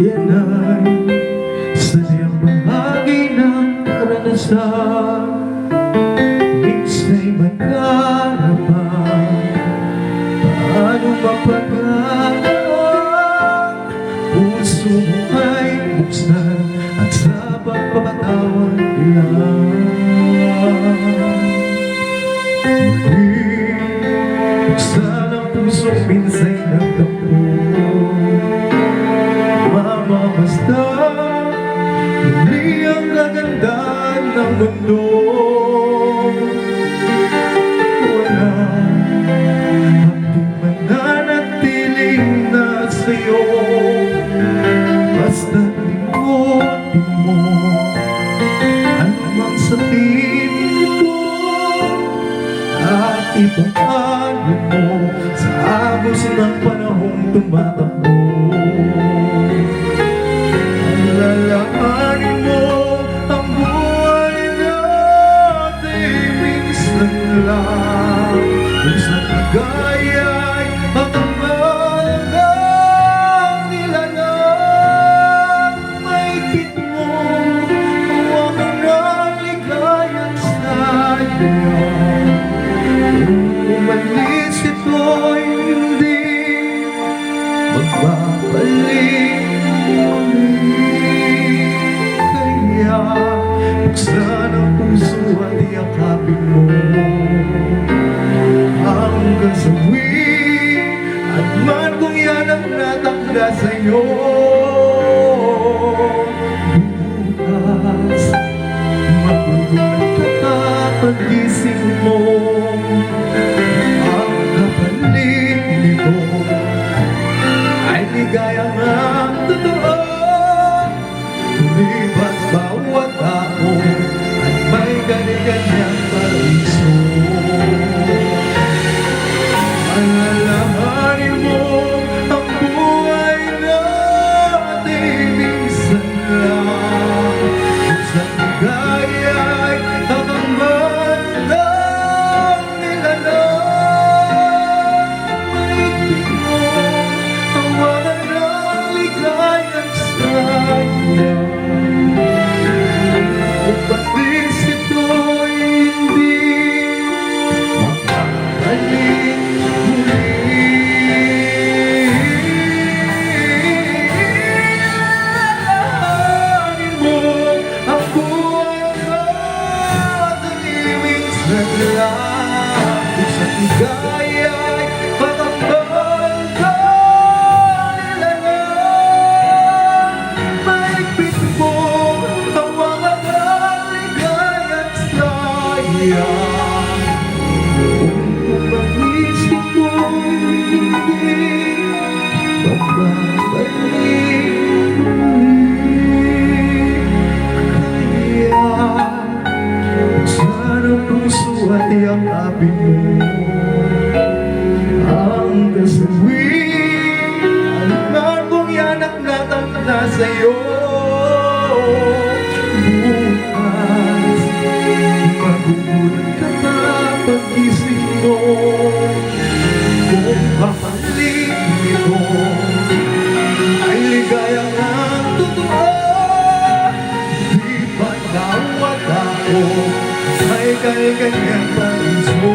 Yan ay sadyang bahagi ng karanasan. Minsa'y may karapan, paano mapagaan? Puso mo ay buksan at sa pagpapatawad ilan. Muli, buksan ang puso, minsa'y nagtampo. Basta hindi ang kaganda ng mundo. Wala akong mananatiling na sa'yo. Basta limutin mo anumang sakit ito at ipahalo mo sa agos ng panahong tumatakbo. Alalahanin mo ang buhay natin minsan lang, kung sa ligaya'y matamagang nilalang. Maigpit mo ang walang ligayang sayang. Kung umalis ito'y hindi magbabalik muli. Buksan ang puso at yakapin mo ang kasawi at man kung yan ang natakda sa'yo. Bukas, magugulat ka pag-gising mo. Ang kapalit nito ay ligayang ang totoo. Libat bawat tao at may kanya-kanyang paraiso. Alalahanin mo ang buhay natin minsan lang, kung sa ligaya'y tatamandang nilalang. Maigpit mo ang walang ligayang sayang. Patis ito'y hindi makakalik muli. Alalahanin mo ang buhay natin minsan lang, kung sa ligaya'y matambal nilalang. Maigpit mo ang mga kung umalis ito'y hindi magbabalik muli. Kaya buksan ang puso at yakapin mo ang kasawi at man kung yan ang natakda sa'yo. Magugulat ka pa pag-isip mo kung papalit nito ay ligayang ang totoo. Di ba bawat tao may kanya-kanyang paraiso?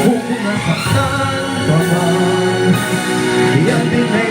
Kung nasaktan ka man, iyan din ay